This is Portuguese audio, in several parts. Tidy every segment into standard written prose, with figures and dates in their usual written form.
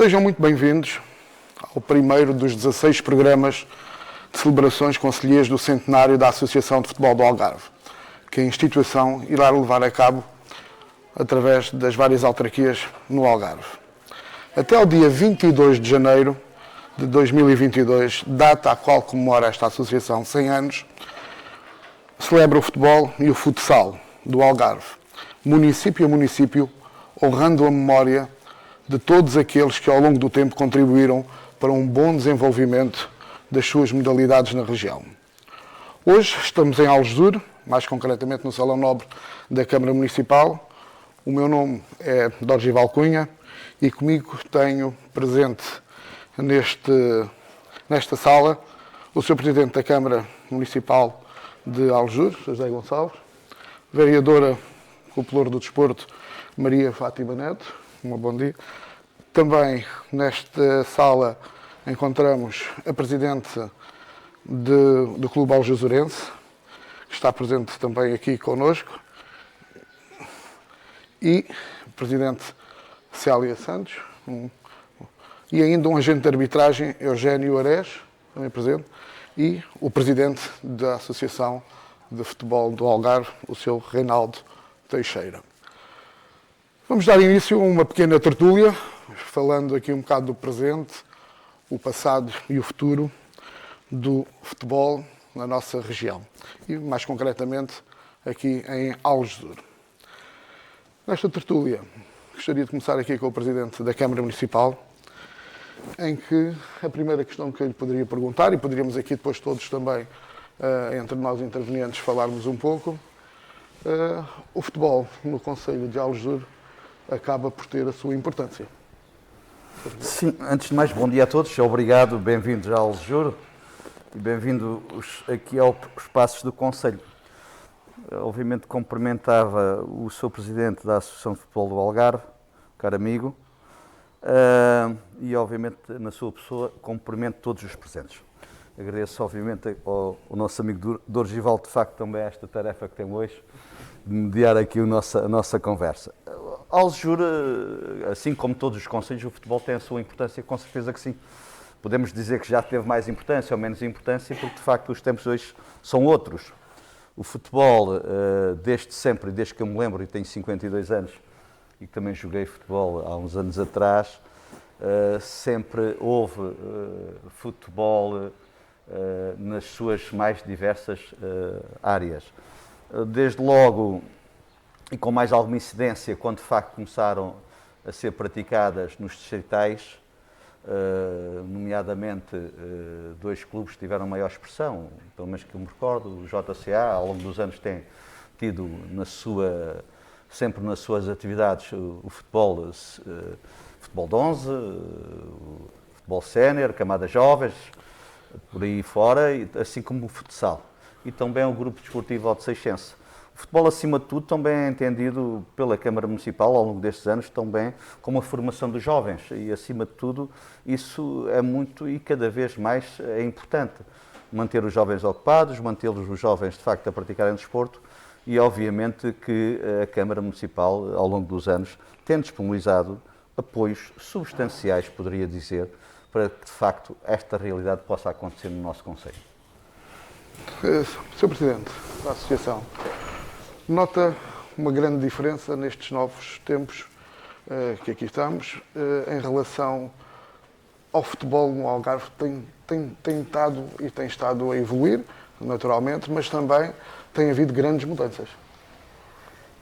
Sejam muito bem-vindos ao primeiro dos 16 programas de celebrações concelhias do centenário da Associação de Futebol do Algarve, que a instituição irá levar a cabo através das várias autarquias no Algarve. Até ao dia 22 de janeiro de 2022, data a qual comemora esta associação 100 anos, celebra o futebol e o futsal do Algarve, município a município, honrando a memória de todos aqueles que ao longo do tempo contribuíram para um bom desenvolvimento das suas modalidades na região. Hoje estamos em Algesur, mais concretamente no Salão Nobre da Câmara Municipal. O meu nome é Dorgival Cunha e comigo tenho presente nesta sala o Sr. Presidente da Câmara Municipal de Algesur, José Gonçalves, vereadora com o Pelouro do Desporto, Maria Fátima Neto. Um bom dia. Também nesta sala encontramos a Presidente do Clube Algesurense, que está presente também aqui connosco, e a Presidente Célia Santos, e ainda um agente de arbitragem, Eugénio Arés, também presente, e o Presidente da Associação de Futebol do Algarve, o Sr. Reinaldo Teixeira. Vamos dar início a uma pequena tertúlia, falando aqui um bocado do presente, o passado e o futuro do futebol na nossa região, e mais concretamente aqui em Algesur. Nesta tertúlia, gostaria de começar aqui com o Presidente da Câmara Municipal, em que a primeira questão que eu lhe poderia perguntar, e poderíamos aqui depois todos também, entre nós intervenientes, falarmos um pouco, o futebol no concelho de Algesur acaba por ter a sua importância. Sim, antes de mais, bom dia a todos, obrigado, bem-vindos a Algesur e bem-vindos aqui aos espaços do Conselho. Obviamente cumprimentava o Sr. Presidente da Associação de Futebol do Algarve, caro amigo, e obviamente na sua pessoa cumprimento todos os presentes. Agradeço obviamente ao nosso amigo Dorgival, de facto, também esta tarefa que tem hoje, de mediar aqui a nossa conversa. Algesur, assim como todos os concelhos, o futebol tem a sua importância, com certeza que sim. Podemos dizer que já teve mais importância ou menos importância, porque de facto os tempos hoje são outros. O futebol, desde sempre, desde que eu me lembro, e tenho 52 anos, e que também joguei futebol há uns anos atrás, sempre houve futebol nas suas mais diversas áreas. Desde logo, e com mais alguma incidência, quando de facto começaram a ser praticadas nos distritais, nomeadamente dois clubes que tiveram maior expressão, pelo menos que eu me recordo, o JCA, ao longo dos anos tem tido sempre nas suas atividades o futebol, futebol de 11, o futebol sénior, camadas jovens, por aí fora, assim como o futsal. E também o grupo desportivo Alceixense. O futebol, acima de tudo, também é entendido pela Câmara Municipal, ao longo destes anos, também como a formação dos jovens. E, acima de tudo, isso é muito e cada vez mais é importante. Manter os jovens ocupados, mantê-los os jovens, de facto, a praticarem desporto e, obviamente, que a Câmara Municipal, ao longo dos anos, tem disponibilizado apoios substanciais, poderia dizer, para que, de facto, esta realidade possa acontecer no nosso concelho. Sr. Presidente da Associação, nota uma grande diferença nestes novos tempos que aqui estamos em relação ao futebol no Algarve. Tem estado e tem estado a evoluir, naturalmente, mas também tem havido grandes mudanças.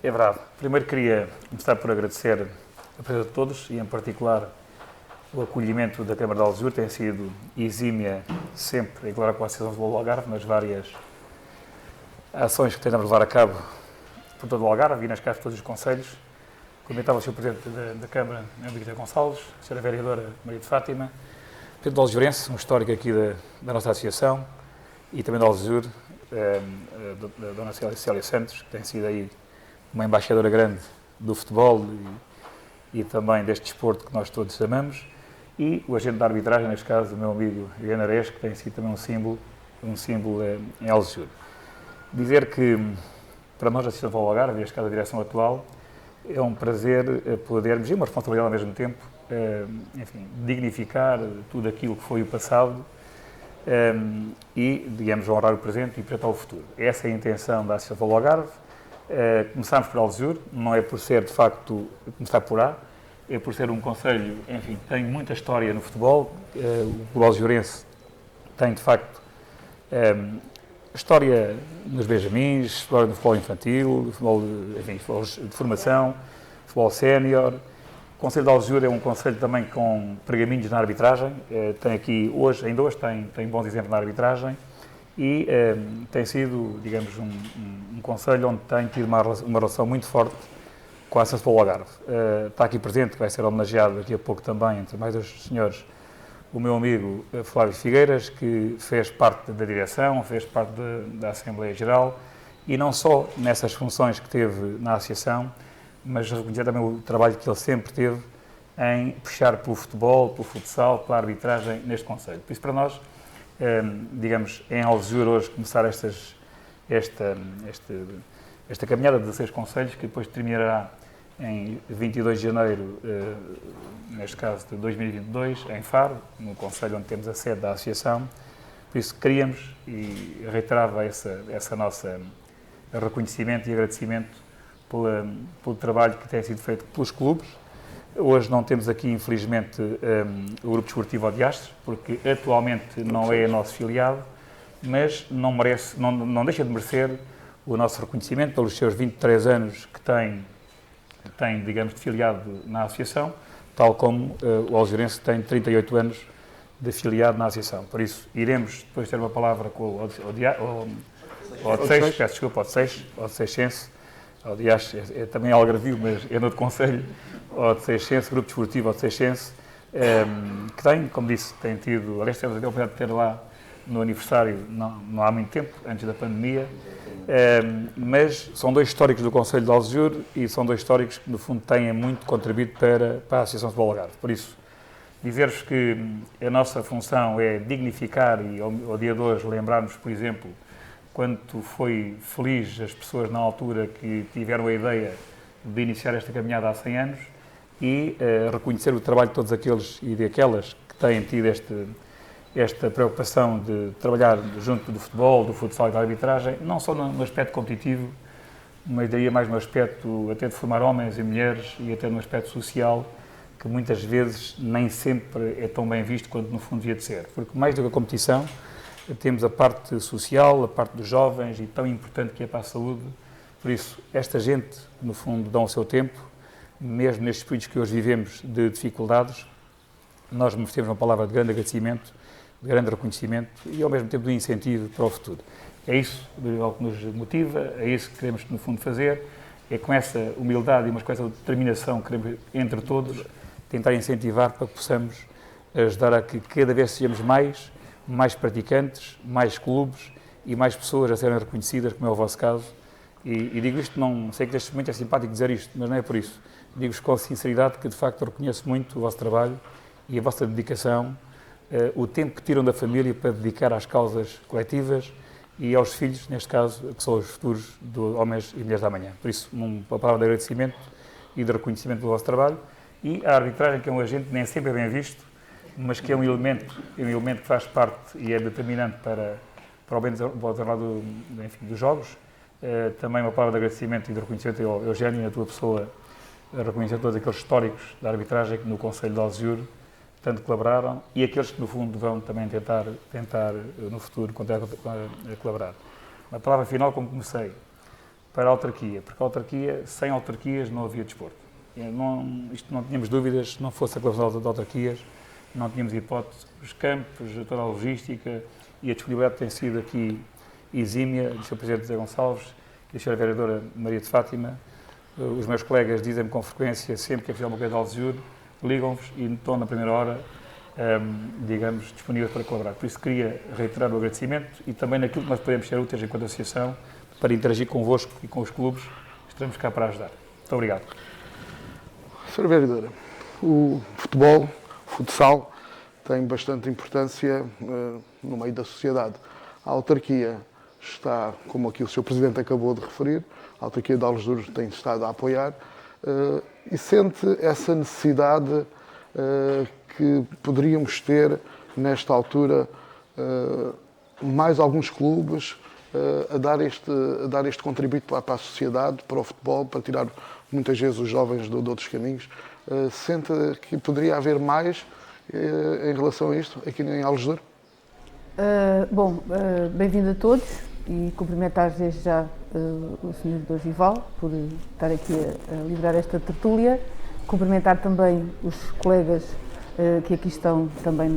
É verdade. Primeiro queria começar por agradecer a presença de todos e, em particular, o acolhimento da Câmara de Algesur. Tem sido exímia sempre, em claro, com a Associação de Futebol do Algarve, nas várias ações que tentamos levar a cabo por todo o Algarve e nas casas de todos os concelhos. Comentava o Sr. Presidente da Câmara, José Gonçalves, a Sra. Vereadora Maria de Fátima, Pedro de Algesurense, um histórico aqui da nossa associação, e também de Algesur, a Dona Célia Santos, que tem sido aí uma embaixadora grande do futebol e também deste desporto que nós todos amamos, e o agente da arbitragem, neste caso, o meu amigo Eugénio Arés, que tem sido também um símbolo em Algesur. Dizer que, para nós, a Associação do Algarve, e neste caso a direção atual, é um prazer podermos, e uma responsabilidade ao mesmo tempo, enfim, dignificar tudo aquilo que foi o passado e, digamos, honrar o presente e projetar o futuro. Essa é a intenção da Associação do Algarve. Começámos por Algesur, não é por ser, de facto, começar por A, é por ser um concelho, enfim, que tem muita história no futebol. O algesurense tem, de facto, história nos benjamins, história no futebol infantil, futebol, enfim, futebol de formação, futebol sénior. O Concelho de Algesur é um concelho também com pergaminhos na arbitragem. Tem aqui, ainda hoje tem bons exemplos na arbitragem e tem sido, digamos, um concelho onde tem tido uma relação muito forte com a Associação do Algarve. Está aqui presente, que vai ser homenageado daqui a pouco também, entre mais dois senhores, o meu amigo Flávio Figueiras, que fez parte da direção, fez parte da Assembleia Geral, e não só nessas funções que teve na Associação, mas reconhecer também o trabalho que ele sempre teve em puxar pelo futebol, pelo futsal, pela arbitragem neste concelho. Por isso, para nós, digamos, em Algesur hoje começar esta caminhada de 16 concelhos, que depois terminará em 22 de janeiro, neste caso de 2022, em Faro, no concelho onde temos a sede da Associação. Por isso, queríamos e reiterava essa nossa reconhecimento e agradecimento pelo trabalho que tem sido feito pelos clubes. Hoje não temos aqui, infelizmente, o Grupo Desportivo Odiastres, porque atualmente não é nosso filiado, mas não deixa de merecer o nosso reconhecimento pelos seus 23 anos que tem, digamos, de filiado na Associação, tal como o algesurense tem 38 anos de filiado na Associação. Por isso, iremos depois ter uma palavra com o Odeceixo, peço desculpa, Odeceixense, aliás, é também algarvio, mas é no outro concelho, Odeceixense, Grupo Desportivo Odeceixense, que tem, como disse, tem tido, aliás, temos a oportunidade de ter lá no aniversário, não há muito tempo, antes da pandemia, mas são dois históricos do Concelho de Algesur e são dois históricos que, no fundo, têm muito contribuído para a Associação de Futebol Algarve. Por isso, dizer-vos que a nossa função é dignificar e, ao dia de hoje, lembrarmos, por exemplo, quanto foi feliz as pessoas na altura que tiveram a ideia de iniciar esta caminhada há 100 anos e reconhecer o trabalho de todos aqueles e de aquelas que têm tido esta preocupação de trabalhar junto do futebol, do futsal e da arbitragem, não só no aspecto competitivo, mas daí mais no aspecto até de formar homens e mulheres e até no aspecto social, que muitas vezes nem sempre é tão bem visto quanto no fundo devia de ser. Porque mais do que a competição, temos a parte social, a parte dos jovens e tão importante que é para a saúde. Por isso, esta gente, no fundo, dá o seu tempo, mesmo nestes períodos que hoje vivemos de dificuldades, nós merecemos uma palavra de grande agradecimento, de grande reconhecimento e, ao mesmo tempo, de incentivo para o futuro. É isso que nos motiva, é isso que queremos, no fundo, fazer, é com essa humildade e com essa determinação que queremos, entre todos, tentar incentivar para que possamos ajudar a que cada vez sejamos mais praticantes, mais clubes e mais pessoas a serem reconhecidas, como é o vosso caso. E digo isto, não sei que neste momento é simpático dizer isto, mas não é por isso. Digo-vos com sinceridade que, de facto, reconheço muito o vosso trabalho e a vossa dedicação, o tempo que tiram da família para dedicar às causas coletivas e aos filhos, neste caso, que são os futuros de homens e mulheres da manhã. Por isso, uma palavra de agradecimento e de reconhecimento do vosso trabalho. E a arbitragem, que é um agente nem sempre é bem visto, mas que é um elemento que faz parte e é determinante para o bem desenrolar dos jogos. Também uma palavra de agradecimento e de reconhecimento ao Eugénio e à tua pessoa, a reconhecer todos aqueles históricos da arbitragem que no Concelho de Algesur tanto colaboraram e aqueles que, no fundo, vão também tentar no futuro, continuar a colaborar. Uma palavra final, como comecei, para a autarquia, porque a autarquia, sem autarquias não havia desporto. Isto não tínhamos dúvidas, se não fosse a colaboração de autarquias, não tínhamos hipótese. Os campos, toda a logística e a disponibilidade tem sido aqui exímia, do Sr. Presidente José Gonçalves e da Sra. Vereadora Maria de Fátima. Os meus colegas dizem-me com frequência, sempre que é fizer uma coisa de Algesur, ligam-vos e estão na primeira hora, digamos, disponíveis para colaborar. Por isso queria reiterar o agradecimento e também naquilo que nós podemos ser úteis enquanto associação para interagir convosco e com os clubes, estaremos cá para ajudar. Muito obrigado. Sra. Vereadora, o futebol, o futsal, tem bastante importância no meio da sociedade. A autarquia está, como aqui o Sr. Presidente acabou de referir, a autarquia de Algesur tem estado a apoiar e sente essa necessidade que poderíamos ter, nesta altura, mais alguns clubes a dar este contributo para a sociedade, para o futebol, para tirar muitas vezes os jovens de outros caminhos. Sente que poderia haver mais em relação a isto aqui em Algesur? Bem-vindo a todos e cumprimentar desde já o Sr. Dorival por estar aqui a liderar esta tertúlia, cumprimentar também os colegas que aqui estão também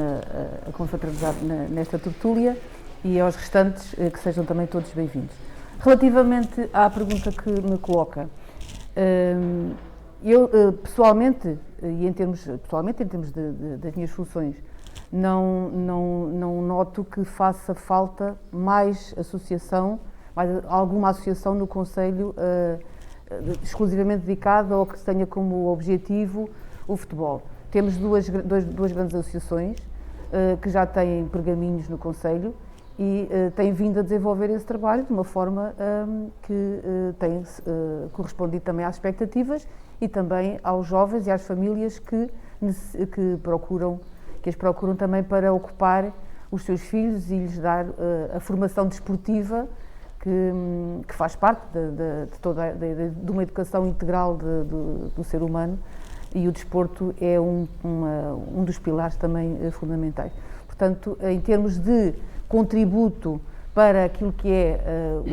a confraternizar nesta tertúlia e aos restantes que sejam também todos bem-vindos. Relativamente à pergunta que me coloca, eu pessoalmente, em termos das minhas funções, não noto que faça falta mais alguma associação no Conselho exclusivamente dedicada ou que tenha como objetivo o futebol. Temos duas grandes associações que já têm pergaminhos no Conselho e têm vindo a desenvolver esse trabalho de uma forma que tem correspondido também às expectativas e também aos jovens e às famílias que as procuram também para ocupar os seus filhos e lhes dar a formação desportiva que faz parte de uma educação integral do ser humano, e o desporto é um dos pilares também fundamentais. Portanto, em termos de contributo para aquilo que é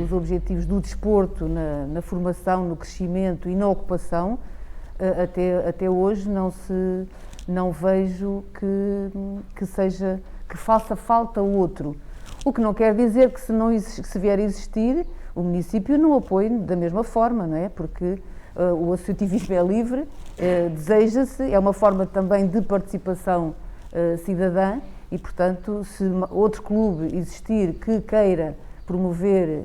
os objetivos do desporto na formação, no crescimento e na ocupação, até hoje não vejo que faça falta outro. O que não quer dizer que se vier a existir, o município não apoie da mesma forma, não é? Porque o associativismo é livre, deseja-se, é uma forma também de participação cidadã e, portanto, se outro clube existir que queira promover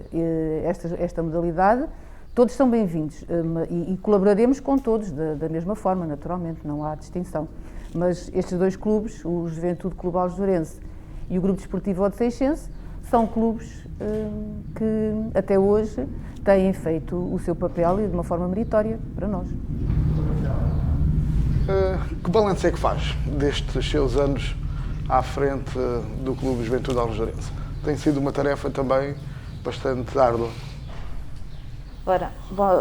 esta modalidade, todos são bem-vindos e colaboraremos com todos da mesma forma, naturalmente, não há distinção. Mas estes dois clubes, o Juventude Clube Algesurense e o Grupo Desportivo Odeceixense, são clubes que até hoje têm feito o seu papel e de uma forma meritória para nós. Que balanço é que faz destes seus anos à frente do Clube Juventude Algesurense? Tem sido uma tarefa também bastante árdua. Ora,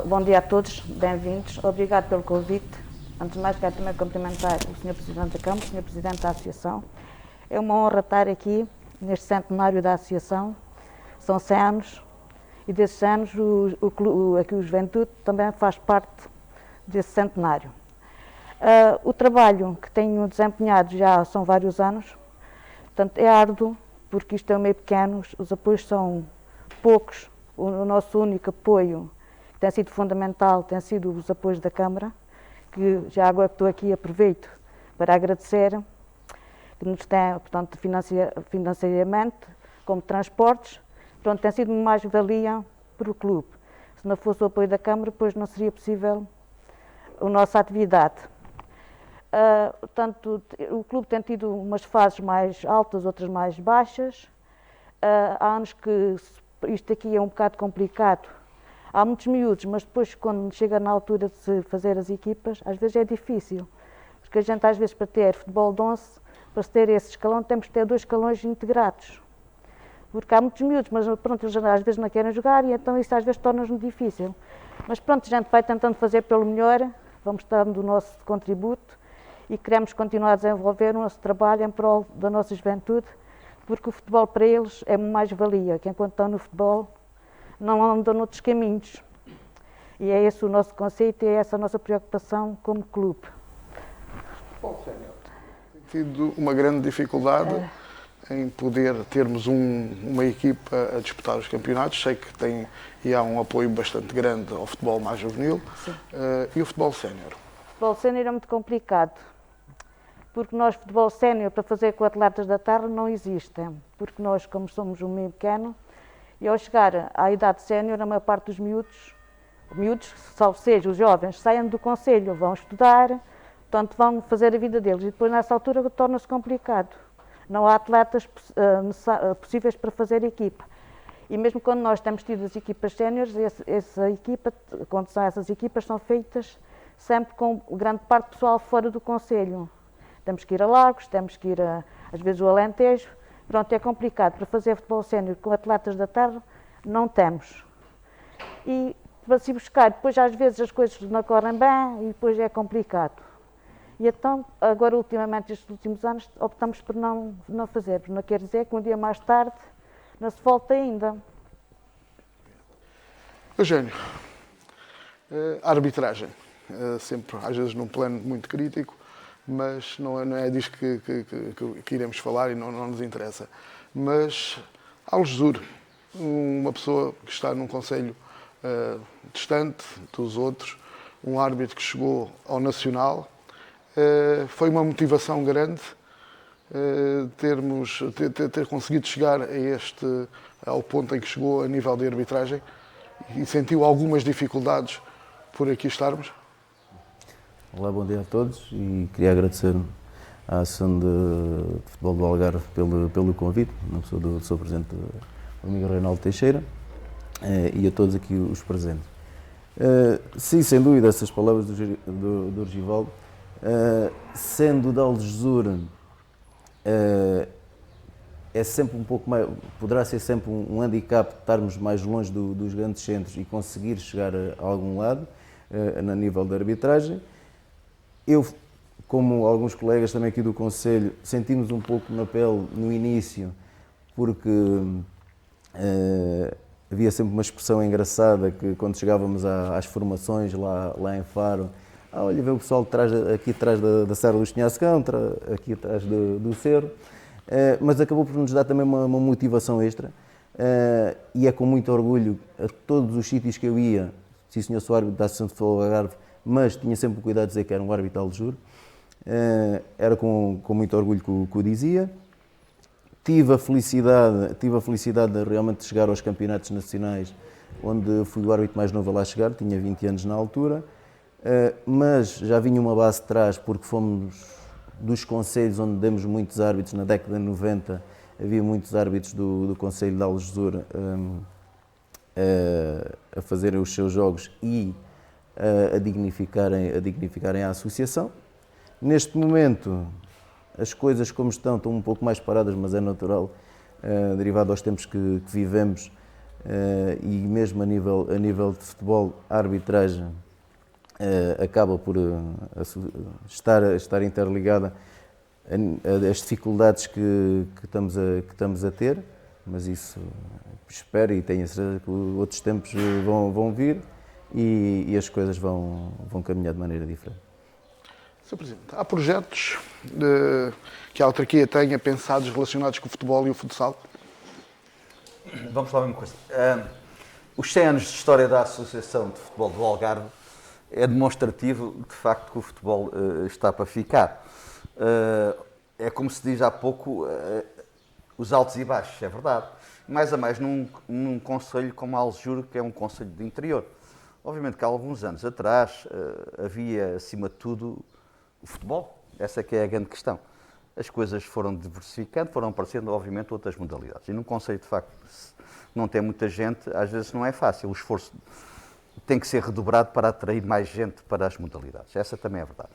bom dia a todos, bem-vindos, obrigado pelo convite. Antes de mais, quero também cumprimentar o Sr. Presidente da Câmara, o Sr. Presidente da Associação. É uma honra estar aqui neste centenário da Associação. São 100 anos e desses anos aqui o Juventude também faz parte desse centenário. O trabalho que tenho desempenhado já são vários anos, portanto é árduo, porque isto é um meio pequeno, os apoios são poucos. O nosso único apoio, que tem sido fundamental, tem sido os apoios da Câmara, que já agora que estou aqui aproveito para agradecer, que nos tem, portanto, financeiramente, como transportes, portanto, tem sido mais valia para o clube. Se não fosse o apoio da Câmara, depois não seria possível a nossa atividade. Portanto, o clube tem tido umas fases mais altas, outras mais baixas. Há anos que isto aqui é um bocado complicado. Há muitos miúdos, mas depois, quando chega na altura de se fazer as equipas, às vezes é difícil. Porque a gente, às vezes, para ter futebol de 11, para se ter esse escalão, temos que ter 2 escalões integrados. Porque há muitos miúdos, mas pronto, eles às vezes não querem jogar e então isso às vezes torna-nos difícil. Mas pronto, a gente vai tentando fazer pelo melhor, vamos dando o nosso contributo e queremos continuar a desenvolver o nosso trabalho em prol da nossa juventude, porque o futebol para eles é mais valia, que enquanto estão no futebol não andam noutros caminhos. E é esse o nosso conceito e é essa a nossa preocupação como clube. Tem tido uma grande dificuldade em poder termos uma equipa a disputar os campeonatos. Sei que há um apoio bastante grande ao futebol mais juvenil. E o futebol sénior? O futebol sénior é muito complicado, porque nós, futebol sénior, para fazer com atletas da terra, não existem. Porque nós, como somos um meio pequeno, e ao chegar à idade sénior, a maior parte dos miúdos, salvo seja os jovens, saem do concelho, vão estudar, portanto vão fazer a vida deles. E depois, nessa altura, torna-se complicado. Não há atletas possíveis para fazer equipa. E mesmo quando nós temos tido as equipas séniores, quando são essas equipas, são feitas sempre com grande parte do pessoal fora do concelho. Temos que ir a Lagos, temos que ir às vezes o Alentejo. Pronto, é complicado. Para fazer futebol sénior com atletas da tarde, não temos. E para se buscar, depois às vezes as coisas não correm bem e depois é complicado. E então, agora ultimamente, estes últimos anos, optamos por não fazer. Não quer dizer que um dia mais tarde não se volte ainda. Eugénio, a arbitragem, sempre às vezes num plano muito crítico, mas não é disso que iremos falar e não nos interessa. Mas Algesur, uma pessoa que está num concelho distante dos outros, um árbitro que chegou ao Nacional, foi uma motivação grande ter conseguido chegar ao ponto em que chegou a nível de arbitragem e sentiu algumas dificuldades por aqui estarmos? Olá, bom dia a todos e queria agradecer à Associação de Futebol do Algarve pelo convite, na pessoa do seu presidente, o amigo Reinaldo Teixeira, e a todos aqui os presentes. Sim, sem dúvida, essas palavras do Argivaldo, sendo de Algesur, é sempre um pouco mais, poderá ser sempre um handicap estarmos mais longe dos grandes centros e conseguir chegar a algum lado, a nível da arbitragem. Eu, como alguns colegas também aqui do Conselho, sentimos um pouco na pele no início, porque havia sempre uma expressão engraçada que quando chegávamos às formações lá em Faro, olha, vê o pessoal aqui atrás da Serra do Chinhascão, aqui atrás do Cerro, mas acabou por nos dar também uma motivação extra, e é com muito orgulho a todos os sítios que eu ia, sim senhor, sou árbitro da Associação de Futebol do Algarve, mas tinha sempre o cuidado de dizer que era um árbitro de Algesur, era com muito orgulho que o dizia. Tive a felicidade de realmente chegar aos campeonatos nacionais, onde fui o árbitro mais novo a lá chegar, tinha 20 anos na altura, mas já vinha uma base de trás, porque fomos dos concelhos onde demos muitos árbitros, na década de 90 havia muitos árbitros do Concelho de Algesur a fazerem os seus jogos e a dignificarem a associação. Neste momento, as coisas como estão um pouco mais paradas, mas é natural, derivado aos tempos que vivemos, e mesmo a nível de futebol, a arbitragem acaba por estar interligada às dificuldades que estamos a ter, mas isso espero e tenho a certeza que outros tempos vão vir e as coisas vão caminhar de maneira diferente. Sr. Presidente, há projetos que a autarquia tenha pensados relacionados com o futebol e o futsal? Vamos lá a mesma coisa. Os 100 anos de história da Associação de Futebol do Algarve é demonstrativo, de facto, que o futebol está para ficar. É como se diz há pouco, os altos e baixos, é verdade. Mais a mais num concelho como Algesur, que é um concelho de interior. Obviamente que há alguns anos atrás havia, acima de tudo, o futebol. Essa é que é a grande questão. As coisas foram diversificando, foram aparecendo, obviamente, outras modalidades. E num concelho, de facto, não tem muita gente, às vezes não é fácil. O esforço tem que ser redobrado para atrair mais gente para as modalidades. Essa também é verdade.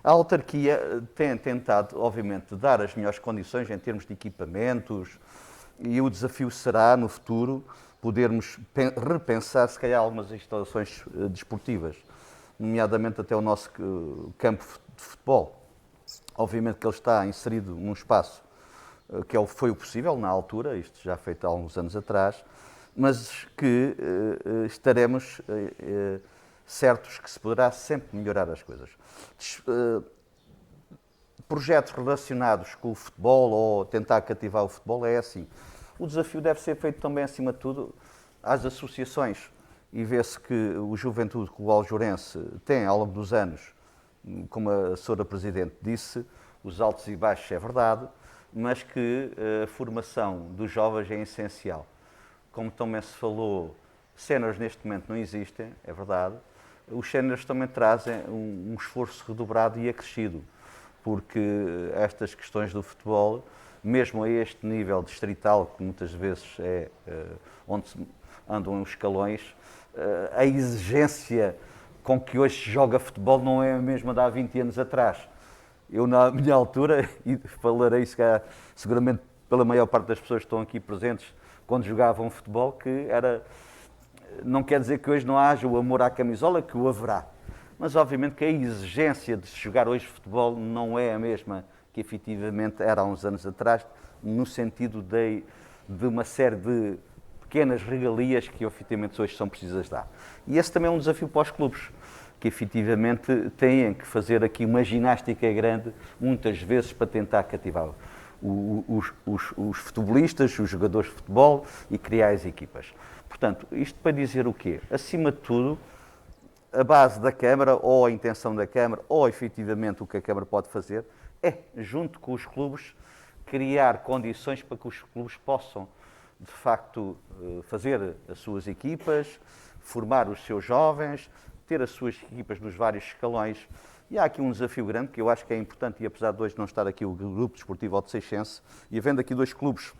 A autarquia tem tentado, obviamente, dar as melhores condições em termos de equipamentos, e o desafio será, no futuro, podermos repensar, se calhar, algumas instalações desportivas, nomeadamente até o nosso campo de futebol. Obviamente que ele está inserido num espaço que foi o possível na altura, isto já feito há alguns anos atrás, mas que estaremos certos que se poderá sempre melhorar as coisas. Projetos relacionados com o futebol ou tentar cativar o futebol é assim. O desafio deve ser feito também, acima de tudo, às associações, e vê-se que o Juventude Clube Aljurense tem, ao longo dos anos, como a Sra. Presidente disse, os altos e baixos é verdade, mas que a formação dos jovens é essencial. Como também se falou, séniores neste momento não existem, é verdade. Os séniores também trazem um esforço redobrado e acrescido, porque estas questões do futebol, mesmo a este nível distrital, que muitas vezes é onde andam os escalões, a exigência com que hoje se joga futebol não é a mesma de há 20 anos atrás. Eu, na minha altura, e falarei seguramente pela maior parte das pessoas que estão aqui presentes, quando jogavam futebol, que era... Não quer dizer que hoje não haja o amor à camisola, que o haverá. Mas, obviamente, que a exigência de se jogar hoje futebol não é a mesma que, efetivamente, era há uns anos atrás, no sentido de uma série de pequenas regalias que, efetivamente, hoje são precisas dar. E esse também é um desafio para os clubes, que, efetivamente, têm que fazer aqui uma ginástica grande, muitas vezes, para tentar cativar os futebolistas, os jogadores de futebol e criar as equipas. Portanto, isto para dizer o quê? Acima de tudo, a base da Câmara, ou a intenção da Câmara, ou efetivamente o que a Câmara pode fazer, é, junto com os clubes, criar condições para que os clubes possam, de facto, fazer as suas equipas, formar os seus jovens, ter as suas equipas nos vários escalões. E há aqui um desafio grande que eu acho que é importante, e apesar de hoje não estar aqui o Grupo Desportivo Odeceixense, e havendo aqui dois clubes,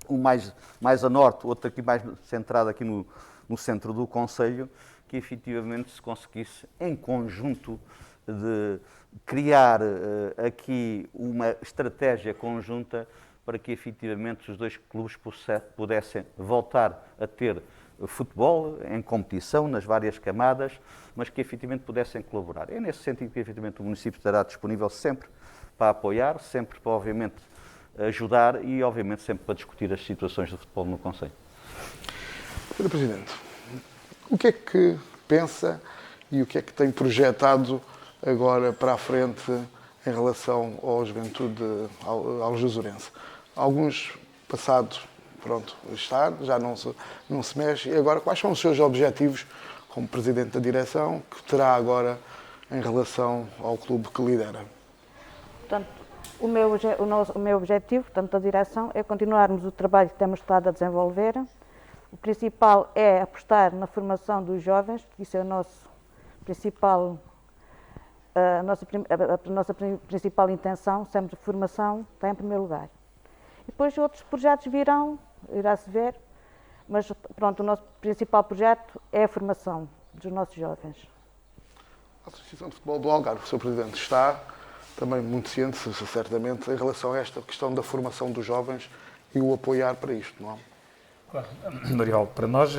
um mais a norte, outro aqui mais centrado aqui no centro do Conselho, que efetivamente se conseguisse, em conjunto, de criar aqui uma estratégia conjunta para que efetivamente os dois clubes pudessem voltar a ter futebol em competição, nas várias camadas, mas que efetivamente pudessem colaborar. É nesse sentido que efetivamente o município estará disponível sempre para apoiar, sempre para, obviamente, ajudar e, obviamente, sempre para discutir as situações do futebol no Conselho. Sr. Presidente, o que é que pensa e o que é que tem projetado agora para a frente em relação ao Juventude, ao Jesurense? Alguns passados, pronto, está, já não se mexe. E agora, quais são os seus objetivos como Presidente da Direção que terá agora em relação ao clube que lidera? Portanto, o meu objetivo, portanto, da direção, é continuarmos o trabalho que temos estado a desenvolver. O principal é apostar na formação dos jovens, isso é o nosso principal, a nossa principal intenção, sempre formação está em primeiro lugar. E depois outros projetos irá-se ver, mas pronto, o nosso principal projeto é a formação dos nossos jovens. A Associação de Futebol do Algarve, o Sr. Presidente, está também muito ciente, certamente, em relação a esta questão da formação dos jovens e o apoiar para isto, não é? Claro, Dorival, para nós,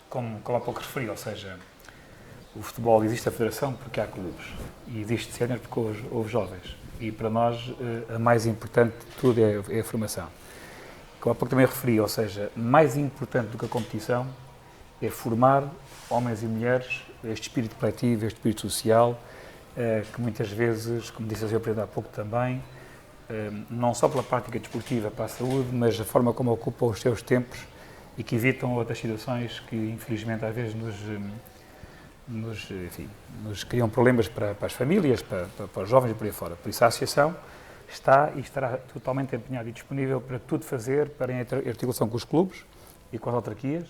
como há pouco referi, ou seja, o futebol existe a federação porque há clubes e existe sénior porque houve jovens e para nós a mais importante de tudo é a formação. Como há pouco também referi, ou seja, mais importante do que a competição é formar homens e mulheres este espírito coletivo, este espírito social, que muitas vezes, como disse a Sra. Presidente há pouco também, não só pela prática desportiva para a saúde, mas a forma como ocupam os seus tempos e que evitam outras situações que, infelizmente, às vezes nos criam problemas para as famílias, para os jovens e por aí fora. Por isso a Associação está e estará totalmente empenhada e disponível para tudo fazer, para em articulação com os clubes e com as autarquias,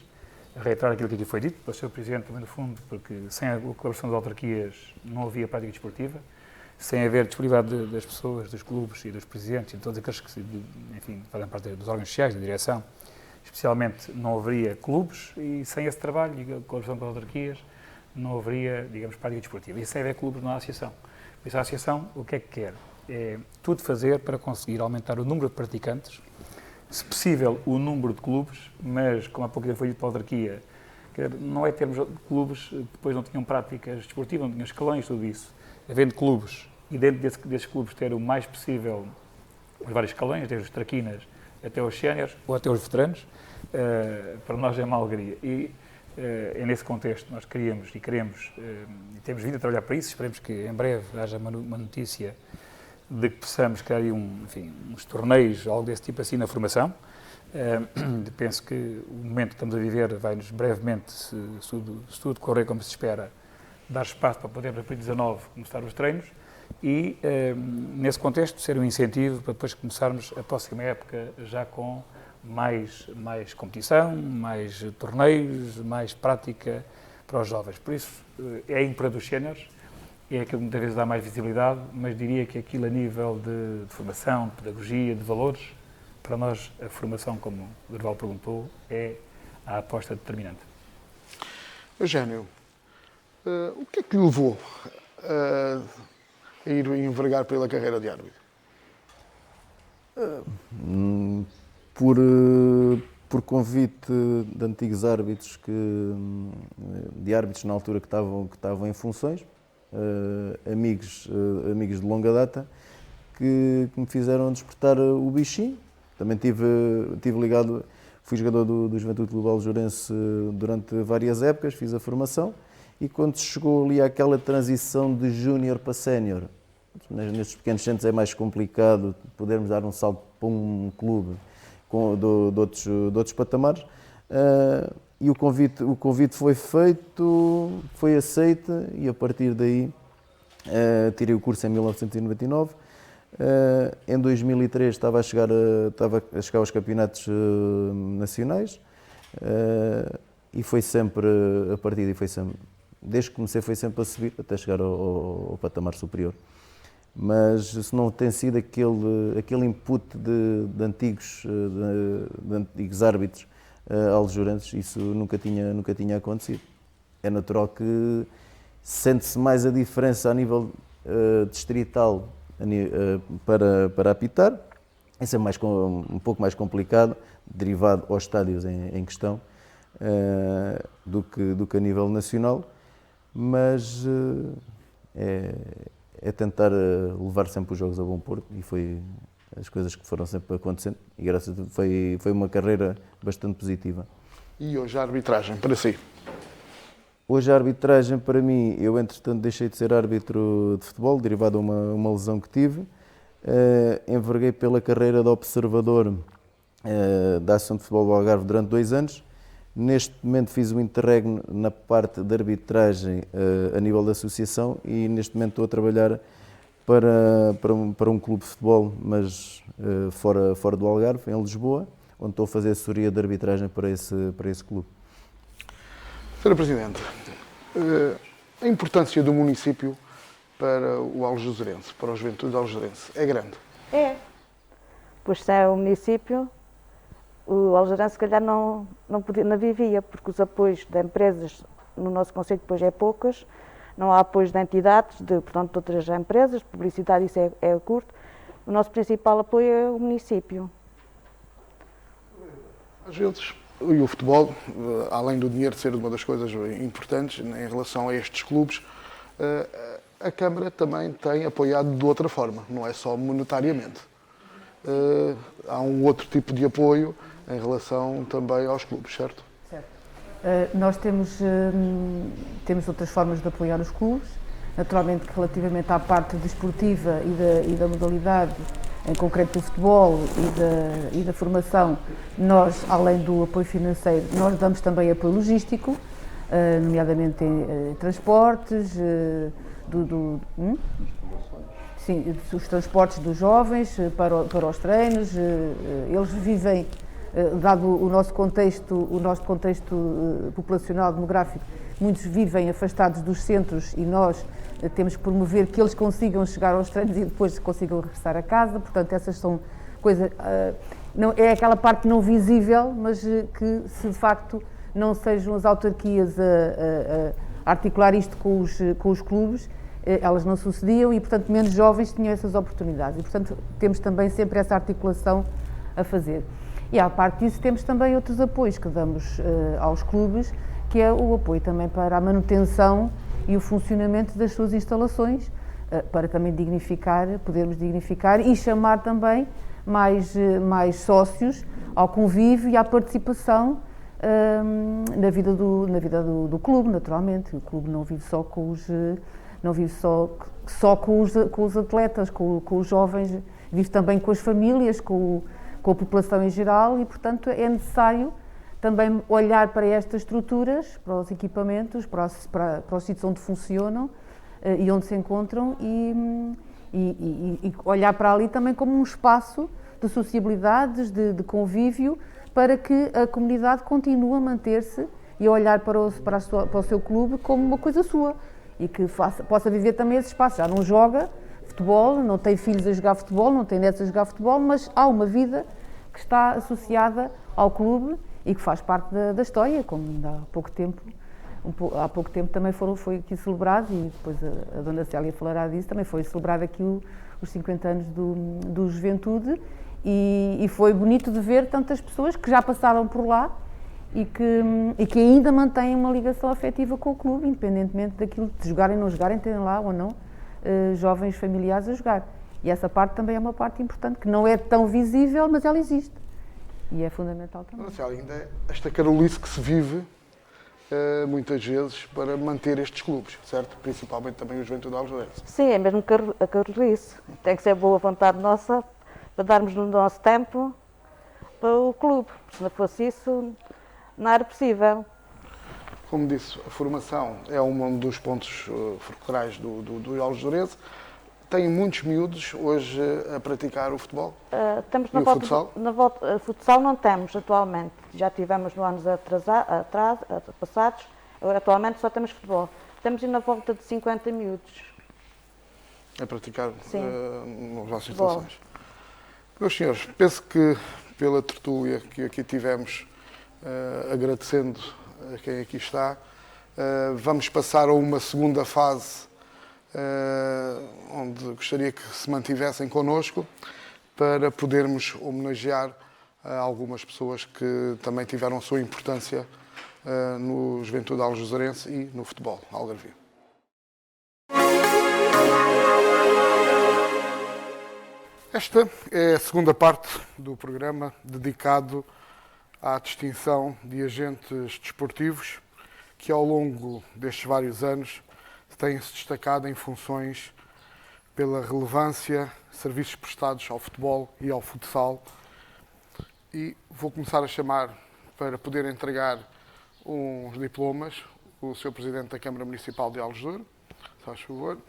reiterar aquilo que aqui foi dito pelo Sr. Presidente também no fundo, porque sem a colaboração das autarquias não havia prática desportiva, sem haver disponibilidade das pessoas, dos clubes e dos presidentes e de todos aqueles que, enfim, fazem parte dos órgãos sociais, da direção, especialmente não haveria clubes e sem esse trabalho e a colaboração com as autarquias não haveria, digamos, prática desportiva. E sem haver clubes na Associação. Por isso a Associação o que é que quer? É tudo fazer para conseguir aumentar o número de praticantes, se possível o número de clubes, mas como há pouco tempo foi dito pela autarquia, não é termos clubes que depois não tinham práticas desportivas, não tinham escalões, tudo isso. Havendo clubes e dentro desses clubes ter o mais possível os vários escalões, desde os traquinas até os séniores ou até os veteranos, para nós é uma alegria. E é nesse contexto nós queríamos e queremos e temos vindo a trabalhar para isso, esperemos que em breve haja uma notícia de que possamos criar uns torneios, algo desse tipo assim na formação. Penso que o momento que estamos a viver vai-nos brevemente, se tudo correr como se espera, dar espaço para poder, para 2019, começar os treinos e, nesse contexto, ser um incentivo para depois começarmos a próxima época já com mais competição, mais torneios, mais prática para os jovens. Por isso, é importante os séniores, é aquilo que muitas vezes dá mais visibilidade, mas diria que aquilo a nível de formação, de pedagogia, de valores, para nós a formação, como o Dorival perguntou, é a aposta determinante. Eugénio, o que é que lhe levou a ir envergar pela carreira de árbitro? Por convite de antigos árbitros, de árbitros na altura que estavam em funções, amigos de longa data, que me fizeram despertar o bichinho. Também tive ligado, fui jogador do Juventude Clube Aljourense durante várias épocas, fiz a formação, e quando chegou ali àquela transição de júnior para sénior, nestes pequenos centros é mais complicado podermos dar um salto para um clube de outros patamares, e o convite foi feito, foi aceito, e a partir daí tirei o curso em 1999. Em 2003 estava a chegar aos campeonatos nacionais, e foi sempre, a partir daí foi sempre, desde que comecei foi sempre a subir até chegar ao patamar superior. Mas se não tem sido aquele input de antigos árbitros aljourenses, isso nunca tinha acontecido. É natural que sente-se mais a diferença a nível distrital para apitar. Isso é um pouco mais complicado, derivado aos estádios em questão, do que a nível nacional, mas é tentar levar sempre os jogos a bom porto, e foi as coisas que foram sempre acontecendo, e graças a Deus foi uma carreira bastante positiva. E hoje a arbitragem, para si? Hoje a arbitragem, para mim, eu entretanto deixei de ser árbitro de futebol, derivado a uma lesão que tive. Enverguei pela carreira de observador da Associação de Futebol do Algarve durante 2 anos. Neste momento fiz um interregno na parte de arbitragem a nível da associação, e neste momento estou a trabalhar para um clube de futebol, mas fora do Algarve, em Lisboa, onde estou a fazer assessoria de arbitragem para esse clube. Sr. Presidente, a importância do município para o aljourense, para a juventude aljourense, é grande? É. Pois sem o município, o aljourense se calhar não vivia, porque os apoios de empresas no nosso concelho depois é poucas, não há apoios de entidades, portanto de outras empresas, publicidade, isso é curto. O nosso principal apoio é o município. Às vezes, e o futebol, além do dinheiro ser uma das coisas importantes em relação a estes clubes, a Câmara também tem apoiado de outra forma, não é só monetariamente. Há um outro tipo de apoio em relação também aos clubes, certo? Certo. Nós temos outras formas de apoiar os clubes, naturalmente que relativamente à parte desportiva e da modalidade, em concreto do futebol e da formação, nós, além do apoio financeiro, nós damos também apoio logístico, nomeadamente em transportes, sim, os transportes dos jovens para os treinos. Eles vivem, dado o nosso contexto populacional, demográfico, muitos vivem afastados dos centros, e nós temos que promover que eles consigam chegar aos treinos e depois consigam regressar a casa. Portanto, essas são coisas, não, é aquela parte não visível, mas que, se de facto não sejam as autarquias a articular isto com os clubes, elas não sucediam, e portanto menos jovens tinham essas oportunidades, e portanto temos também sempre essa articulação a fazer. E à parte disso temos também outros apoios que damos aos clubes, que é o apoio também para a manutenção e o funcionamento das suas instalações, para também podermos dignificar e chamar também mais sócios ao convívio e à participação na vida do clube, naturalmente. O clube não vive só com os atletas, com os jovens, vive também com as famílias, com a população em geral, e portanto é necessário também olhar para estas estruturas, para os equipamentos, para os sítios onde funcionam e onde se encontram, e olhar para ali também como um espaço de sociabilidades, de convívio, para que a comunidade continue a manter-se e a olhar para o seu clube como uma coisa sua, e que possa viver também esse espaço. Já não joga futebol, não tem filhos a jogar futebol, não tem netos a jogar futebol, mas há uma vida que está associada ao clube e que faz parte da história, como há pouco tempo há pouco tempo também foi aqui celebrado, e depois a Dona Célia falará disso, também foi celebrado aqui os 50 anos do Juventude, e foi bonito de ver tantas pessoas que já passaram por lá e que ainda mantêm uma ligação afetiva com o clube, independentemente daquilo de jogarem ou não jogarem, terem lá ou não jovens familiares a jogar. E essa parte também é uma parte importante, que não é tão visível, mas ela existe. E é fundamental também. Ainda é esta carolice que se vive muitas vezes para manter estes clubes, certo? Principalmente também o Juventude Aljurense. Sim, é mesmo a carolice. Tem que ser boa vontade nossa para darmos no nosso tempo para o clube. Se não fosse isso, não era possível. Como disse, a formação é um dos pontos fulcrais do Aljurense. Tem muitos miúdos hoje a praticar o futebol? Temos E o futsal? Futsal não temos atualmente. Já tivemos no anos passados, agora atualmente só temos futebol. Temos na volta de 50 miúdos. A praticar nas vossas Futebol. instalações. Meus senhores, penso que pela tertúlia que aqui tivemos, agradecendo a quem aqui está, vamos passar a uma segunda fase onde gostaria que se mantivessem connosco para podermos homenagear algumas pessoas que também tiveram a sua importância no Juventude Aljurense e no futebol algarvio. Esta é a segunda parte do programa dedicado à distinção de agentes desportivos que ao longo destes vários anos têm-se destacado em funções pela relevância, serviços prestados ao futebol e ao futsal. E vou começar a chamar para poder entregar uns diplomas o Sr. Presidente da Câmara Municipal de Algesur, se faz favor,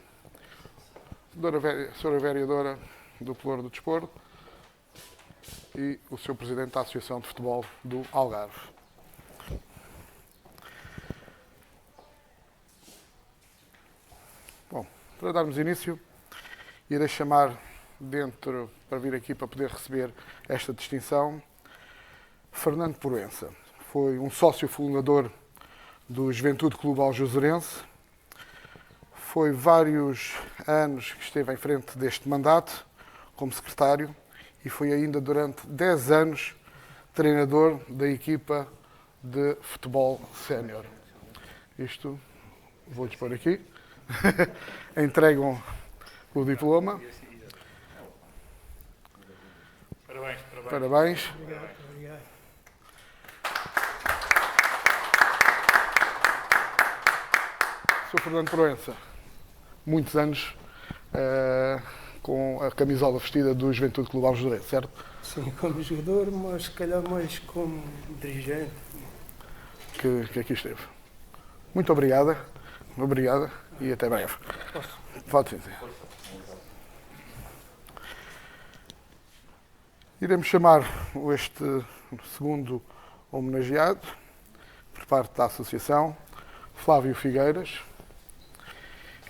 Sra. Vereadora do Pelour do Desporto e o Sr. Presidente da Associação de Futebol do Algarve. Bom, para darmos início, irei chamar para vir aqui para poder receber esta distinção, Fernando Proença. Foi um sócio fundador do Juventude Clube Aljurense. Foi vários anos que esteve em frente deste mandato como secretário e foi ainda durante 10 anos treinador da equipa de futebol sénior. Isto vou-lhes pôr aqui. Entregam o diploma. Parabéns. Obrigado. Sr. Fernando Proença, muitos anos com a camisola vestida do Juventude Clube Aljurense, certo? Sim, como jogador, mas se calhar mais como dirigente. Que aqui esteve. Muito obrigada e até breve. Pode sim. Iremos chamar este segundo homenageado, por parte da Associação, Flávio Figueiras.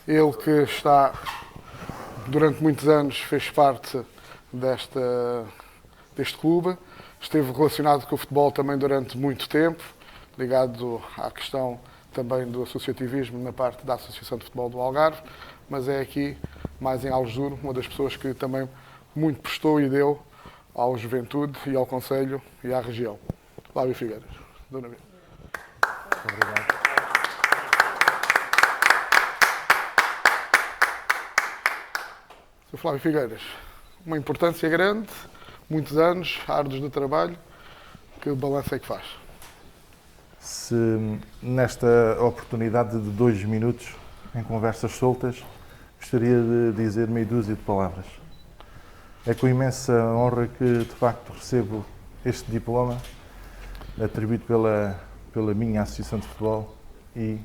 Ele que está, durante muitos anos, fez parte deste clube, esteve relacionado com o futebol também durante muito tempo, ligado à questão também do associativismo na parte da Associação de Futebol do Algarve, mas é aqui, mais em Algesur, uma das pessoas que também muito prestou e deu ao Juventude e ao Conselho e à região. Flávio Figueiras. Dona Bia. Obrigado. Sr. Flávio Figueiras, uma importância grande, muitos anos, árduos de trabalho. Que balanço é que faz? Se nesta oportunidade de 2 minutos, em conversas soltas, gostaria de dizer meia dúzia de palavras. É com imensa honra que, de facto, recebo este diploma, atribuído pela minha Associação de Futebol e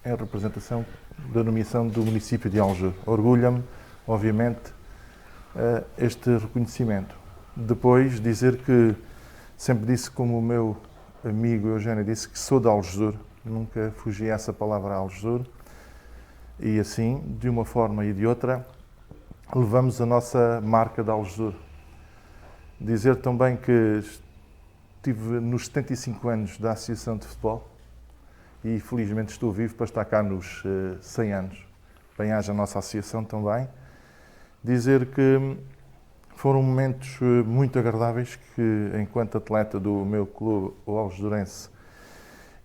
em representação da nomeação do município de Algesur. Orgulha-me, obviamente, este reconhecimento. Depois, dizer que sempre disse, como o meu amigo Eugênio disse, que sou de Algesur, nunca fugi a essa palavra Algesur, e assim, de uma forma e de outra, levamos a nossa marca de Algesur. Dizer também que estive nos 75 anos da Associação de Futebol e felizmente estou vivo para estar cá nos 100 anos. Bem-aja a nossa associação também. Dizer que foram momentos muito agradáveis que, enquanto atleta do meu clube, o Algesurense,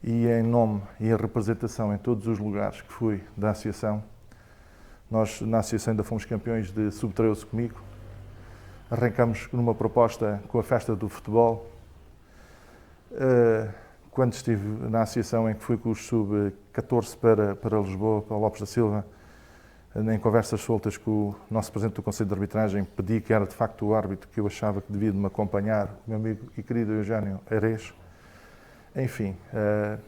e em nome e em representação em todos os lugares que fui da associação, nós na associação ainda fomos campeões de sub-13 comigo. Arrancamos numa proposta com a festa do futebol. Quando estive na associação em que fui com os sub-14 para Lisboa, para Lopes da Silva, em conversas soltas com o nosso presidente do Conselho de Arbitragem, pedi que era de facto o árbitro que eu achava que devia de me acompanhar, o meu amigo e querido Eugênio Ares. Enfim,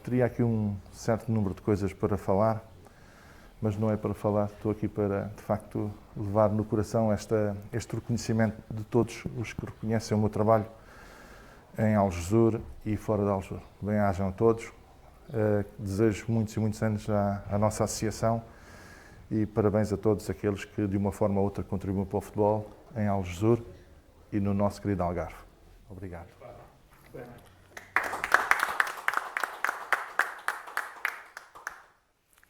teria aqui um certo número de coisas para falar, mas não é para falar, estou aqui para, de facto, levar no coração este reconhecimento de todos os que reconhecem o meu trabalho em Algesur e fora de Algesur. Bem-ajam a todos, desejo muitos e muitos anos à nossa associação e parabéns a todos aqueles que, de uma forma ou outra, contribuem para o futebol em Algesur e no nosso querido Algarve. Obrigado.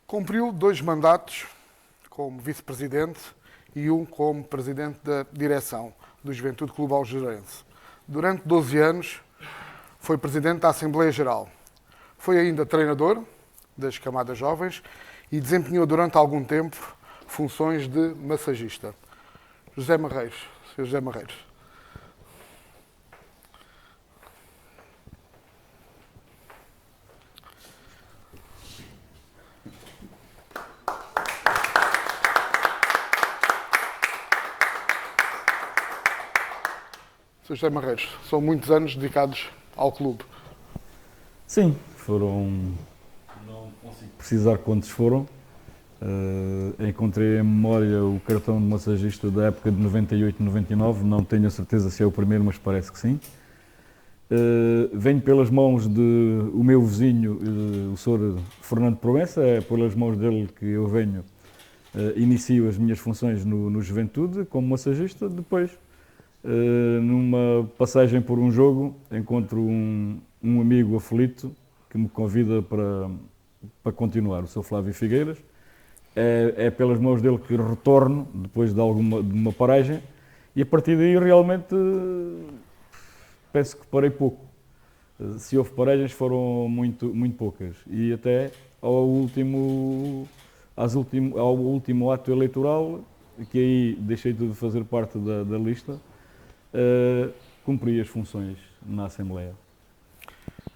Cumpriu 2 mandatos como vice-presidente e um como presidente da direção do Juventude Clube Algesurense. Durante 12 anos foi presidente da Assembleia Geral. Foi ainda treinador das camadas jovens e desempenhou durante algum tempo funções de massagista. José Marreiros. Sr. José Marreiros. Sr. José Marreiros, são muitos anos dedicados ao clube. Sim, foram. Não consigo precisar quantos foram. Encontrei em memória o cartão de massagista da época de 98, 99. Não tenho a certeza se é o primeiro, mas parece que sim. Venho pelas mãos de o meu vizinho, o Sr. Fernando Proença. É pelas mãos dele que eu venho. Inicio as minhas funções no Juventude como massagista. Depois, numa passagem por um jogo, encontro um amigo aflito que me convida para continuar, o Sr. Flávio Figueiras. É pelas mãos dele que retorno, depois de uma paragem, e a partir daí realmente penso que parei pouco. Se houve paragens foram muito poucas, e até ao último ato eleitoral, que aí deixei de fazer parte da lista, cumpri as funções na Assembleia.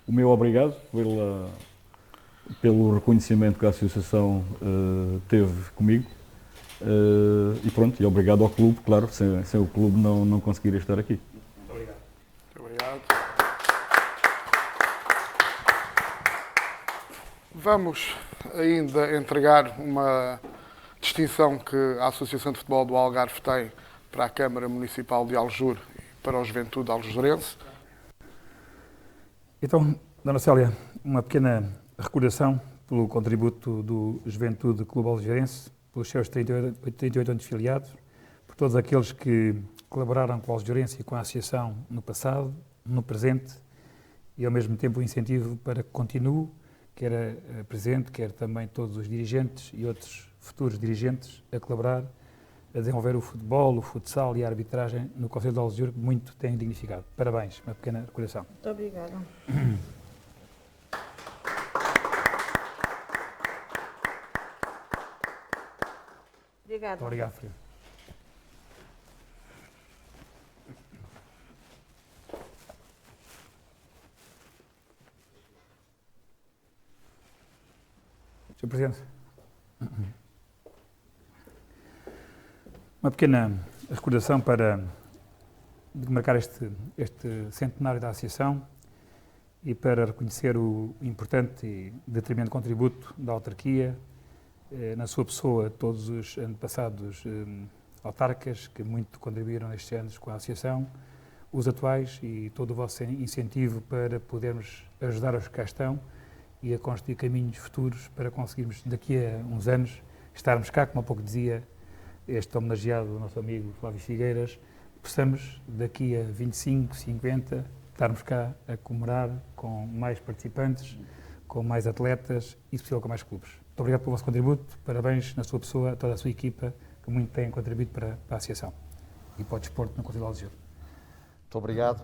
O meu obrigado pelo reconhecimento que a Associação teve comigo e pronto, e obrigado ao clube, claro, sem o clube não conseguiria estar aqui. Muito obrigado. Obrigado. Vamos ainda entregar uma distinção que a Associação de Futebol do Algarve tem para a Câmara Municipal de Aljur e para o Juventude Algesurense. Então, Dona Célia, uma pequena recordação pelo contributo do Juventude Clube Algesurense, pelos seus 38 anos filiados, por todos aqueles que colaboraram com a Algesurense e com a Associação no passado, no presente, e ao mesmo tempo o incentivo para que continue, quer a Presidente, quer também todos os dirigentes e outros futuros dirigentes, a colaborar, a desenvolver o futebol, o futsal e a arbitragem no Conselho de Algesur, que muito tem dignificado. Parabéns, uma pequena recordação. Muito obrigada. Obrigada. Muito obrigado, Frio. Sr. Presidente. Uma pequena recordação para marcar este centenário da Associação e para reconhecer o importante e determinante contributo da autarquia, na sua pessoa, todos os antepassados autarcas que muito contribuíram nestes anos com a Associação, os atuais e todo o vosso incentivo para podermos ajudar os que cá estão e a construir caminhos futuros para conseguirmos, daqui a uns anos, estarmos cá, como há pouco dizia este homenageado, o nosso amigo Flávio Figueiras, possamos, daqui a 25, 50, estarmos cá a comemorar com mais participantes, com mais atletas e, se possível, com mais clubes. Muito obrigado pelo vosso contributo, parabéns na sua pessoa, a toda a sua equipa, que muito têm contribuído para a Associação e para o desporto no Conselho de Algesur. Muito obrigado.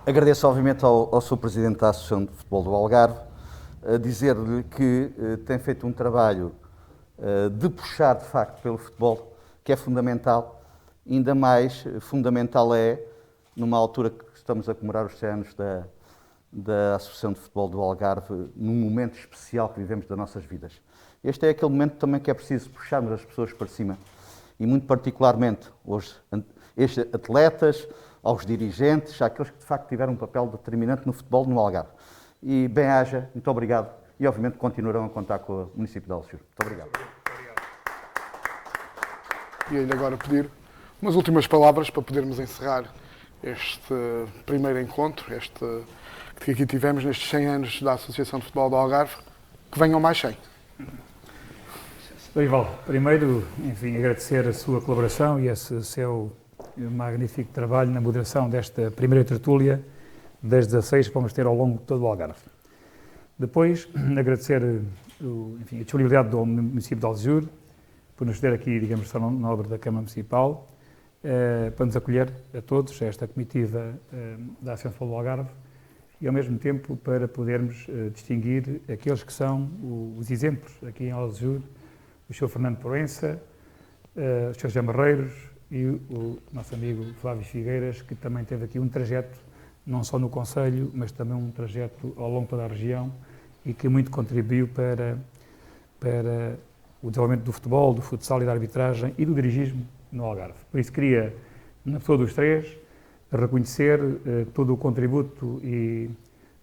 Agradeço, obviamente, ao Sr. Presidente da Associação de Futebol do Algarve, a dizer-lhe que tem feito um trabalho de puxar, de facto, pelo futebol, que é fundamental. Ainda mais fundamental é, numa altura que estamos a comemorar os 100 anos da Associação de Futebol do Algarve, num momento especial que vivemos das nossas vidas. Este é aquele momento também que é preciso puxarmos as pessoas para cima. E muito particularmente estes atletas, aos dirigentes, àqueles que de facto tiveram um papel determinante no futebol no Algarve. E bem-aja, muito obrigado. E obviamente continuarão a contar com o município de Algesur. Muito obrigado. E ainda agora pedir umas últimas palavras para podermos encerrar este primeiro encontro, que aqui tivemos nestes 100 anos da Associação de Futebol do Algarve. Que venham mais 100. Dorival, primeiro, enfim, agradecer a sua colaboração e esse seu magnífico trabalho na moderação desta primeira tertúlia das 16 que vamos ter ao longo de todo o Algarve. Depois, agradecer a disponibilidade do município de Algesur por nos ter aqui, digamos, só nobre da Câmara Municipal, para nos acolher a todos, a esta comitiva da Associação de Futebol do Algarve, e ao mesmo tempo para podermos distinguir aqueles que são os exemplos aqui em Algesur, o Sr. Fernando Proença, o Sr. José Marreiros e o nosso amigo Flávio Figueiras, que também teve aqui um trajeto, não só no Conselho, mas também um trajeto ao longo de toda a região e que muito contribuiu para o desenvolvimento do futebol, do futsal e da arbitragem e do dirigismo no Algarve. Por isso queria, na pessoa dos três, reconhecer todo o contributo e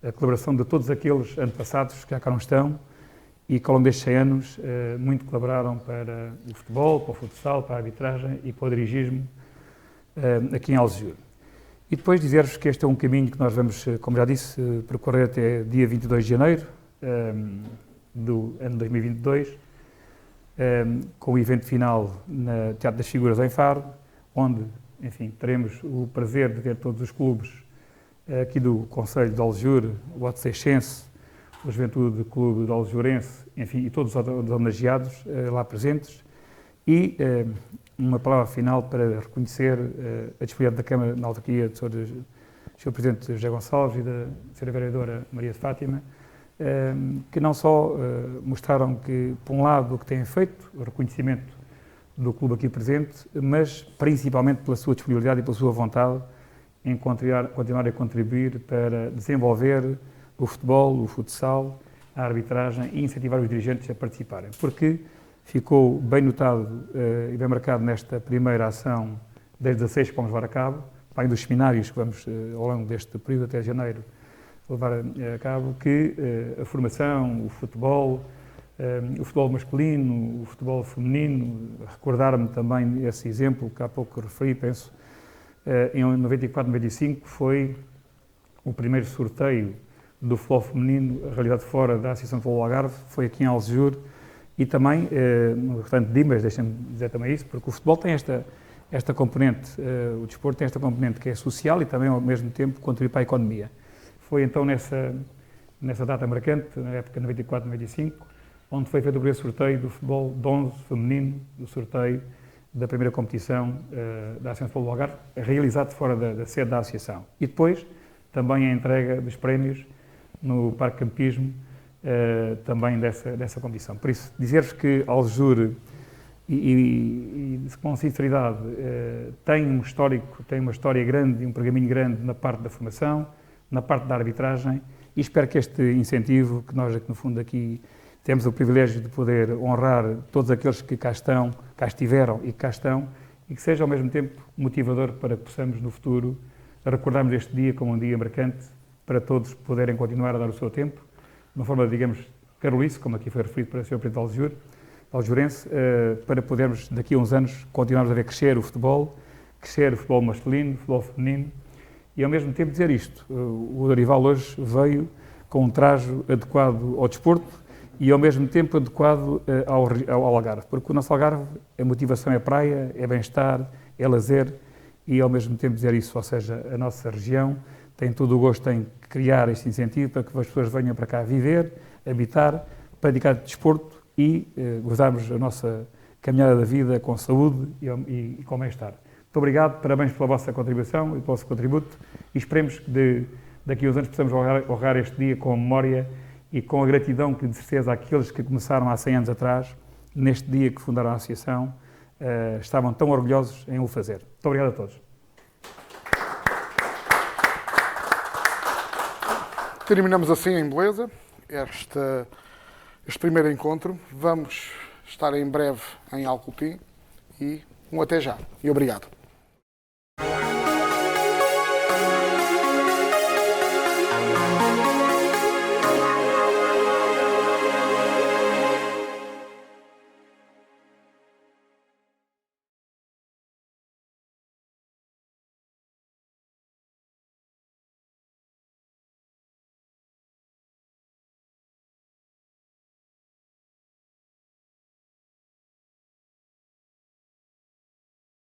a colaboração de todos aqueles antepassados que cá não estão e que ao longo destes 100 anos muito colaboraram para o futebol, para o futsal, para a arbitragem e para o dirigismo aqui em Algesur. E depois dizer-vos que este é um caminho que nós vamos, como já disse, percorrer até dia 22 de janeiro do ano 2022, com o evento final no Teatro das Figuras em Faro, onde, enfim, teremos o prazer de ter todos os clubes aqui do Conselho de Algesur, o Otseixense, o Juventude Clube de Algesurense, enfim, e todos os homenageados lá presentes, e uma palavra final para reconhecer a disponibilidade da Câmara na autarquia do Sr. Presidente José Gonçalves e da Sra. Vereadora Maria de Fátima, que não só mostraram que, por um lado, o que têm feito, o reconhecimento do clube aqui presente, mas principalmente pela sua disponibilidade e pela sua vontade em continuar a contribuir para desenvolver o futebol, o futsal, a arbitragem e incentivar os dirigentes a participarem. Porque ficou bem notado e bem marcado nesta primeira ação das 16 que vamos levar a cabo, além dos seminários que vamos, ao longo deste período até janeiro, levar a cabo, que a formação, o futebol masculino, o futebol feminino, recordar-me também esse exemplo que há pouco referi, penso, em 94-95 foi o primeiro sorteio do futebol feminino, a realidade fora da Associação de Futebol do Algarve, foi aqui em Algesur, e também no restante de Dimas, deixem-me dizer também isso, porque o futebol tem esta componente, o desporto tem esta componente que é social e também ao mesmo tempo contribui para a economia. Foi então nessa data marcante, na época 94-95, onde foi feito o primeiro sorteio do futebol de 11 feminino, do sorteio da primeira competição da Associação de Futebol do Algarve, realizado fora da sede da Associação. E depois também a entrega dos prémios no Parque Campismo, também dessa competição. Por isso, dizer-vos que Algesur, e com sinceridade, tem um histórico, tem uma história grande e um pergaminho grande na parte da formação, na parte da arbitragem, e espero que este incentivo, que nós, no fundo, aqui temos o privilégio de poder honrar todos aqueles que cá estão, cá estiveram e que cá estão, e que seja ao mesmo tempo motivador para que possamos, no futuro, recordarmos este dia como um dia marcante para todos poderem continuar a dar o seu tempo, de uma forma, digamos, carolice, como aqui foi referido pelo Sr. Presidente algesurense, para podermos, daqui a uns anos, continuarmos a ver crescer o futebol masculino, o futebol feminino, e ao mesmo tempo dizer isto. O Dorival hoje veio com um traje adequado ao desporto e ao mesmo tempo adequado ao Algarve, porque o nosso Algarve, a motivação é praia, é bem-estar, é lazer, e ao mesmo tempo dizer isso, ou seja, a nossa região tem todo o gosto em criar este incentivo para que as pessoas venham para cá viver, habitar, praticar desporto e gozarmos a nossa caminhada da vida com saúde e com bem-estar. Muito obrigado, parabéns pela vossa contribuição e pelo vosso contributo e esperemos que daqui a uns anos possamos honrar este dia com a memória e com a gratidão que, de certeza, aqueles que começaram há 100 anos atrás, neste dia que fundaram a Associação, estavam tão orgulhosos em o fazer. Muito obrigado a todos. Terminamos assim em beleza este primeiro encontro. Vamos estar em breve em Alcotim e um até já. E obrigado.